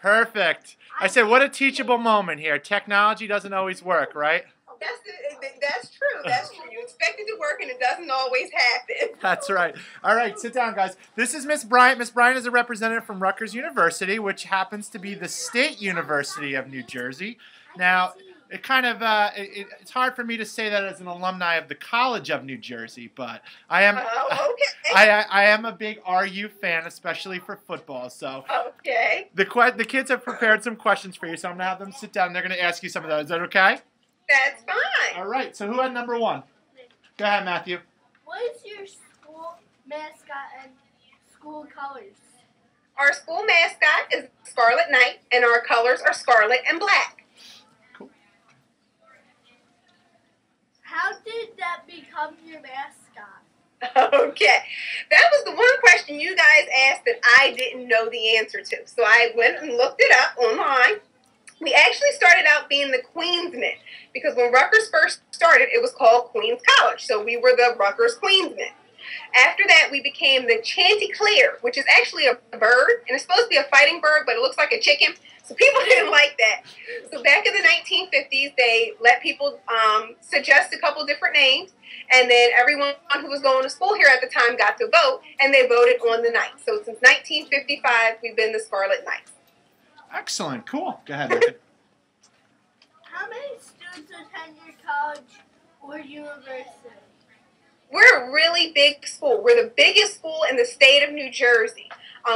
Perfect. I said, what a teachable moment here. Technology doesn't always work, right? That's true. That's true. You expect it to work, and it doesn't always happen. That's right. All right, sit down, guys. This is Miss Bryant. Miss Bryant is a representative from Rutgers University, which happens to be the State University of New Jersey. Now, it's hard for me to say that as an alumni of the College of New Jersey, but I am Okay. I am a big RU fan, especially for football. So Okay. the kids have prepared some questions for you, so I'm gonna have them sit down. And they're gonna ask you some of those. Is that okay? That's fine. All right. So who had number one? Go ahead, Matthew. What is your school mascot and school colors? Our school mascot is Scarlet Knight, and our colors are scarlet and black. Cool. How did that become your mascot? Okay. That was the one question you guys asked that I didn't know the answer to. So I went and looked it up online. We actually started out being the Queensmen because when Rutgers first started, it was called Queens College. So we were the Rutgers Queensmen. After that, we became the Chanticleer, which is actually a bird, and it's supposed to be a fighting bird, but it looks like a chicken. So people didn't like that. So back in the 1950s, they let people suggest a couple different names, and then everyone who was going to school here at the time got to vote, and they voted on the Knights. So since 1955, we've been the Scarlet Knights. Excellent. Cool. Go ahead, Richard. How many students attend your college or university? We're a really big school. We're the biggest school in the state of New Jersey.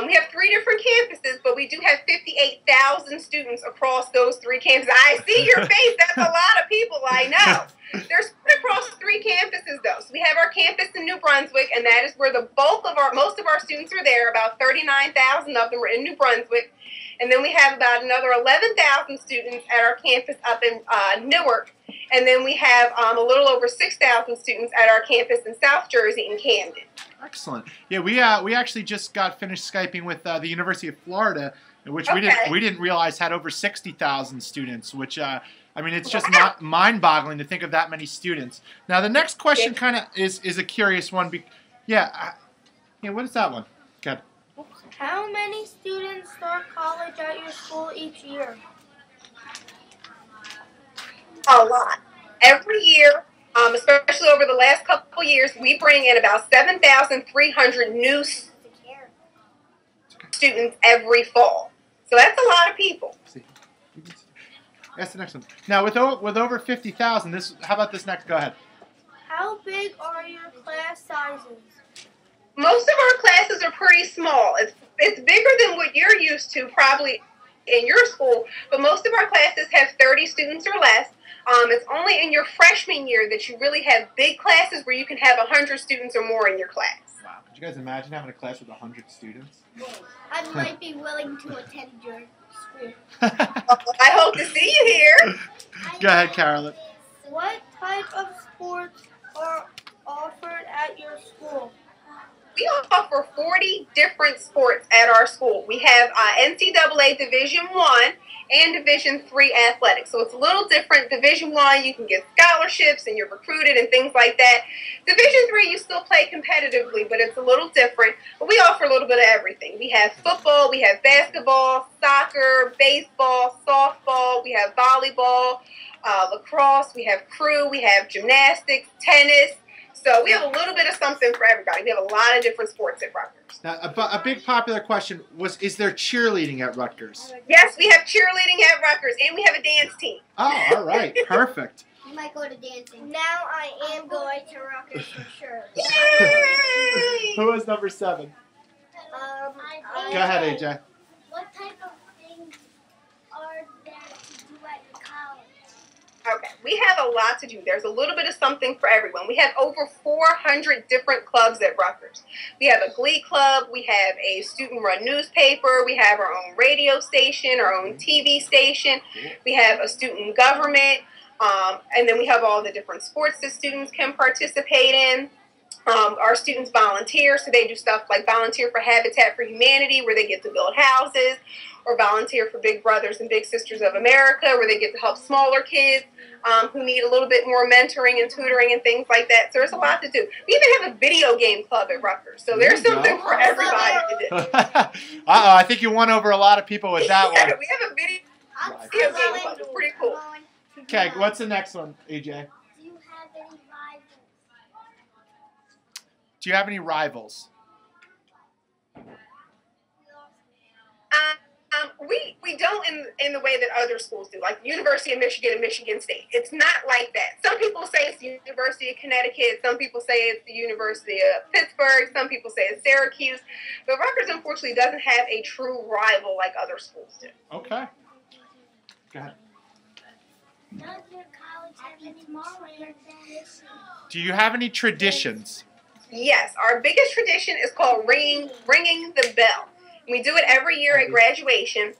We have 3 different campuses, but we do have 58,000 students across those 3 campuses. I see your face. That's a lot of people, I know. They're spread across 3 campuses, though. So we have our campus in New Brunswick, and that is where most of our students are there. About 39,000 of them are in New Brunswick. And then we have about another 11,000 students at our campus up in Newark. And then we have a little over 6,000 students at our campus in South Jersey in Camden. Excellent. Yeah, we actually just got finished Skyping with the University of Florida, which we didn't realize had over 60,000 students, which I mean, it's just not mind-boggling to think of that many students. Now, the next question kind of is a curious one. Yeah, what is that one? Good. How many students start college at your school each year? A lot. Every year, especially over the last couple of years, we bring in about 7,300 new students every fall. So that's a lot of people. That's the next one. Now, with over 50,000, how about this next? Go ahead. How big are your class sizes? Most of our classes are pretty small. It's bigger than what you're used to probably in your school, but most of our classes have 30 students or less. It's only in your freshman year that you really have big classes where you can have 100 students or more in your class. Wow. Could you guys imagine having a class with 100 students? I might be willing to attend your school. I hope to see you here. Go ahead, Carolyn. What type of sports are offered at your school? We offer 40 different sports at our school. We have NCAA Division I and Division III athletics. So it's a little different. Division I, you can get scholarships and you're recruited and things like that. Division III, you still play competitively, but it's a little different. But we offer a little bit of everything. We have football, we have basketball, soccer, baseball, softball, we have volleyball, lacrosse, we have crew, we have gymnastics, tennis. So we have a little bit of something for everybody. We have a lot of different sports at Rutgers. Now, a big popular question is there cheerleading at Rutgers? Yes, we have cheerleading at Rutgers, and we have a dance team. Oh, all right. Perfect. You might go to dancing. Now I am going to Rutgers for sure. Yay! Who was number 7? Go ahead, AJ. What type of things are there to do at your college? Okay, we have a lot to do. There's a little bit of something for everyone. We have over 400 different clubs at Rutgers. We have a glee club. We have a student-run newspaper. We have our own radio station, our own TV station. We have a student government. And then we have all the different sports that students can participate in. Our students volunteer, so they do stuff like volunteer for Habitat for Humanity, where they get to build houses, or volunteer for Big Brothers and Big Sisters of America, where they get to help smaller kids who need a little bit more mentoring and tutoring and things like that. So there's a lot to do. We even have a video game club at Rutgers, so there's something for everybody to do. Uh-oh, I think you won over a lot of people with that one. We have a video game club. It's pretty cool. Okay, what's the next one, AJ? Do you have any rivals? We don't in the way that other schools do, like the University of Michigan and Michigan State. It's not like that. Some people say it's the University of Connecticut. Some people say it's the University of Pittsburgh. Some people say it's Syracuse. But Rutgers, unfortunately, doesn't have a true rival like other schools do. Okay. Go ahead. Do you have any traditions? Yes. Our biggest tradition is called ringing the bell. We do it every year at graduation.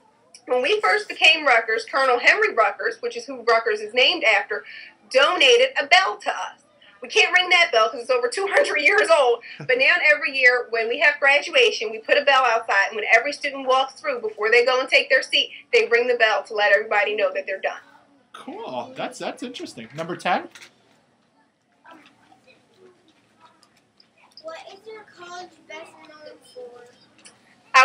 When we first became Rutgers, Colonel Henry Rutgers, which is who Rutgers is named after, donated a bell to us. We can't ring that bell because it's over 200 years old, but now every year when we have graduation, we put a bell outside, and when every student walks through, before they go and take their seat, they ring the bell to let everybody know that they're done. Cool. That's interesting. Number 10? What is your college best known for?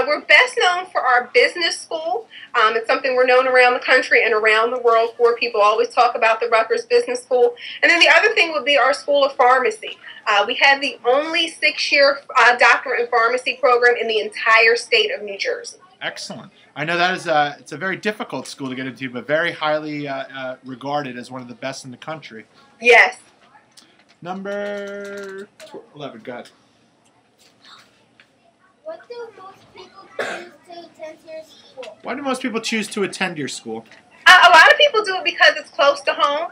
We're best known for our business school. It's something we're known around the country and around the world for. People always talk about the Rutgers Business School. And then the other thing would be our School of Pharmacy. We have the only 6-year doctorate in pharmacy program in the entire state of New Jersey. Excellent. I know that is it's a very difficult school to get into, but very highly regarded as one of the best in the country. Yes. Number 11, go ahead. What do most people choose to attend your school? Why do most people choose to attend your school? A lot of people do it because it's close to home.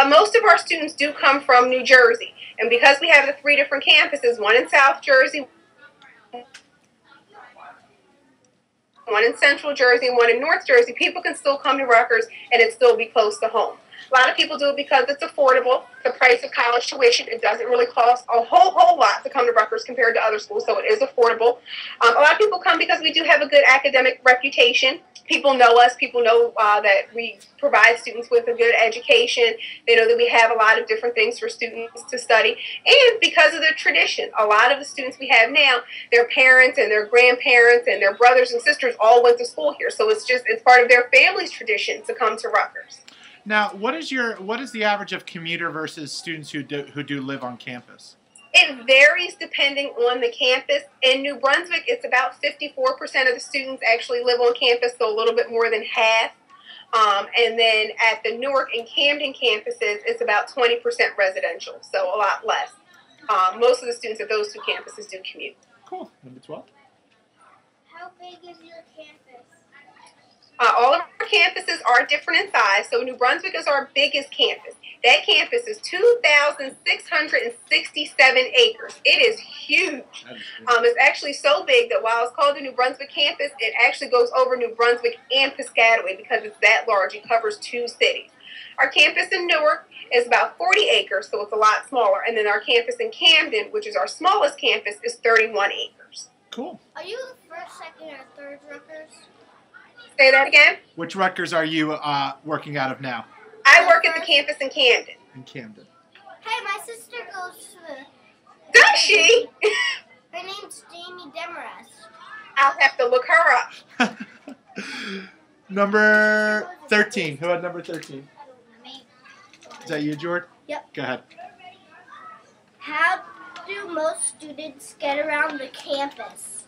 Most of our students do come from New Jersey. And because we have the 3 different campuses, one in South Jersey, one in Central Jersey, and one in North Jersey, people can still come to Rutgers and it still be close to home. A lot of people do it because it's affordable. The price of college tuition, it doesn't really cost a whole lot to come to Rutgers compared to other schools, so it is affordable. A lot of people come because we do have a good academic reputation. People know us. People know that we provide students with a good education. They know that we have a lot of different things for students to study. And because of the tradition, a lot of the students we have now, their parents and their grandparents and their brothers and sisters all went to school here. So it's part of their family's tradition to come to Rutgers. Now, what is the average of commuter versus students who do live on campus? It varies depending on the campus. In New Brunswick, it's about 54% of the students actually live on campus, so a little bit more than half. And then at the Newark and Camden campuses, it's about 20% residential, so a lot less. Most of the students at those 2 campuses do commute. Cool. Number 12. How big is your campus? All of our campuses are different in size, so New Brunswick is our biggest campus. That campus is 2,667 acres. It is huge. It's actually so big that while it's called the New Brunswick campus, it actually goes over New Brunswick and Piscataway because it's that large. It covers 2 cities. Our campus in Newark is about 40 acres, so it's a lot smaller. And then our campus in Camden, which is our smallest campus, is 31 acres. Cool. Are you the first, second, or third Rutgers? Say that again? Which Rutgers are you working out of now? I work at the campus in Camden. In Camden. Hey, my sister goes to the... Does she? Her name's Jamie Demarest. I'll have to look her up. Number 13. Who had number 13? Is that you, George? Yep. Go ahead. How do most students get around the campus?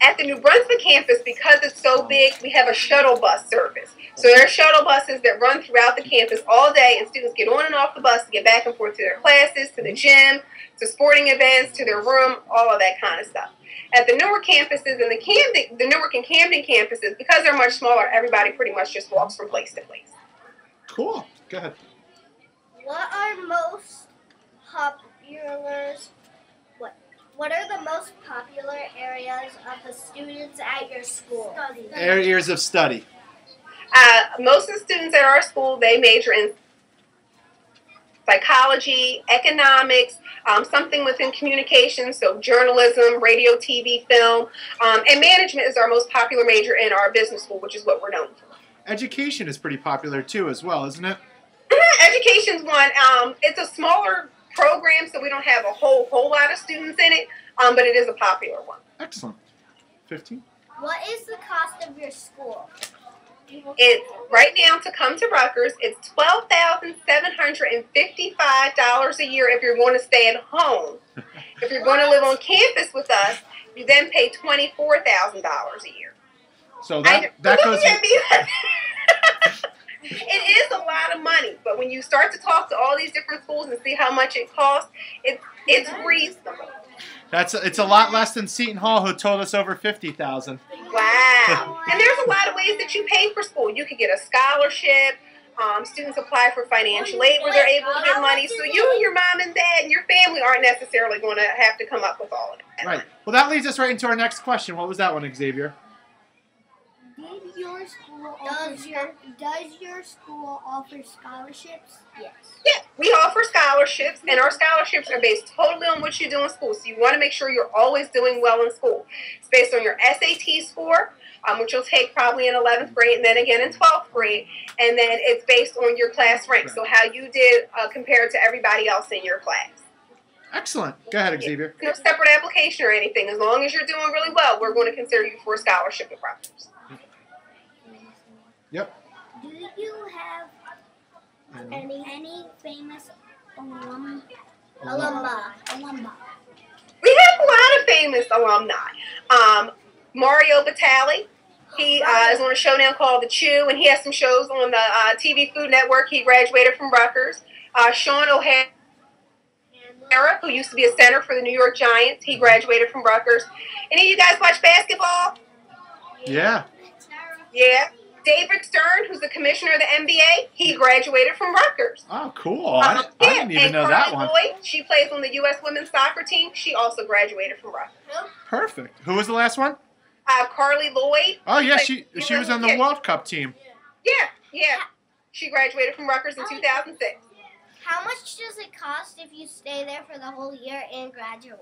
At the New Brunswick campus, because it's so big, we have a shuttle bus service. So there are shuttle buses that run throughout the campus all day, and students get on and off the bus to get back and forth to their classes, to the gym, to sporting events, to their room, all of that kind of stuff. At the Newark campuses and the Newark and Camden campuses, because they're much smaller, everybody pretty much just walks from place to place. Cool. Go ahead. What are the most popular areas of the students at your school? Areas of study. Most of the students at our school, they major in psychology, economics, something within communications, so journalism, radio, TV, film, and management is our most popular major in our business school, which is what we're known for. Education is pretty popular too, as well, isn't it? Education's one. It's a smaller program, so we don't have a whole lot of students in it, but it is a popular one. Excellent. 15. What is the cost of your school? It's right now to come to Rutgers. It's $12,755 a year if you're going to stay at home. If you're going to live on campus with us, you then pay $24,000 a year. So that goes. It is a lot of money, but when you start to talk to all these different schools and see how much it costs, it's reasonable. It's a lot less than Seton Hall, who told us over 50,000. Wow! And there's a lot of ways that you pay for school. You could get a scholarship. Students apply for financial aid where they're able to get money. So you and your mom and dad and your family aren't necessarily going to have to come up with all of that. Right. Well, that leads us right into our next question. What was that one, Xavier? Does your school offer scholarships? Yes. Yeah, we offer scholarships, and our scholarships are based totally on what you do in school. So you want to make sure you're always doing well in school. It's based on your SAT score, which you'll take probably in 11th grade and then again in 12th grade. And then it's based on your class rank, so how you did compared to everybody else in your class. Excellent. Go ahead, Xavier. No separate application or anything. As long as you're doing really well, we're going to consider you for a scholarship at Rutgers. Yep. Do you have any famous alumni? We have a lot of famous alumni. Mario Batali, he is on a show now called The Chew, and he has some shows on the TV Food Network. He graduated from Rutgers. Sean O'Hara, who used to be a center for the New York Giants, he graduated from Rutgers. Any of you guys watch basketball? Yeah. Yeah. David Stern, who's the commissioner of the NBA, he graduated from Rutgers. Oh, cool. I didn't even know that one. Lloyd, she plays on the U.S. women's soccer team. She also graduated from Rutgers. Perfect. Who was the last one? Carly Lloyd. Oh, yeah, she was on the World Cup team. Yeah. She graduated from Rutgers in 2006. How much does it cost if you stay there for the whole year and graduate?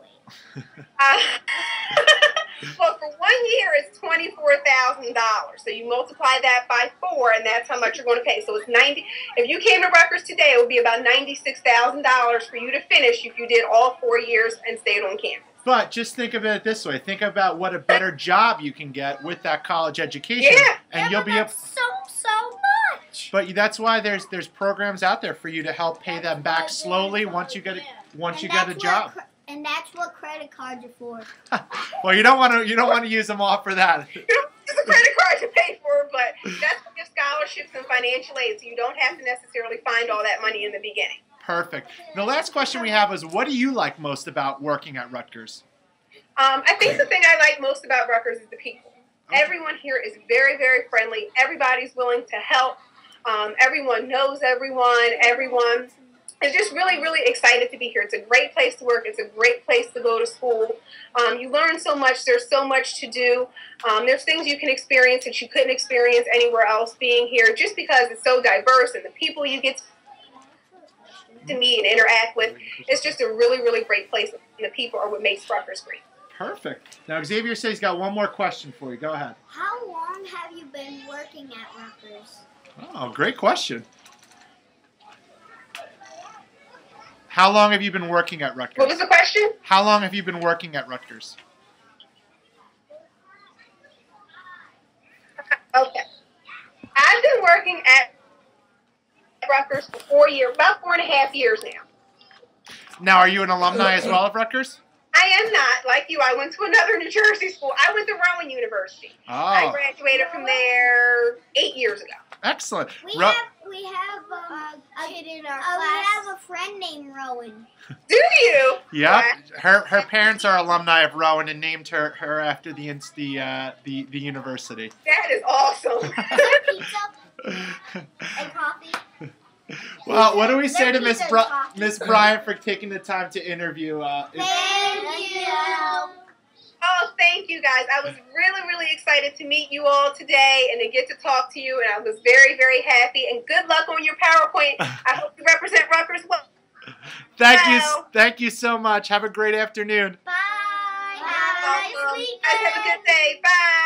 Well, for 1 year, it's $24,000. So you multiply that by 4, and that's how much you're going to pay. So it's $90. If you came to Rutgers today, it would be about $96,000 for you to finish if you did all 4 years and stayed on campus. But just think of it this way. Think about what a better job you can get with that college education. Yeah. And you'll be able. So much. But that's why there's programs out there for you to help pay them back slowly once you get a job. And that's what credit cards are for. Well, you don't want to use them all for that. You don't use a credit card to pay for it, but that's what gives scholarships and financial aid, so you don't have to necessarily find all that money in the beginning. Perfect. The last question we have is, what do you like most about working at Rutgers? I think the thing I like most about Rutgers is the people. Okay. Everyone here is very, very friendly. Everybody's willing to help. Everyone knows everyone. Everyone is just really, really excited to be here. It's a great place to work. It's a great place to go to school. You learn so much. There's so much to do. There's things you can experience that you couldn't experience anywhere else being here, just because it's so diverse, and the people you get to meet and interact with. It's just a really, really great place, and the people are what makes Rutgers great. Perfect. Now, Xavier says he's got one more question for you. Go ahead. How long have you been working at Rutgers? Oh, great question. How long have you been working at Rutgers? What was the question? How long have you been working at Rutgers? Okay. I've been working at Rutgers for about 4.5 years now. Now, are you an alumni as well of Rutgers? I am not. Like you, I went to another New Jersey school. I went to Rowan University. Oh. I graduated from there 8 years ago. Excellent. We have a kid in our class. We have a friend named Rowan. Do you? Yep. Her parents are alumni of Rowan and named her after the university. That is awesome. Pizza and coffee. Well, what do we say to Miss Bryant for taking the time to interview? Thank you. Oh, thank you guys. I was really, really excited to meet you all today and to get to talk to you, and I was very, very happy. And good luck on your PowerPoint. I hope you represent Rutgers well. Thank you so much. Have a great afternoon. Bye. Have a nice weekend. Have a good day. Bye.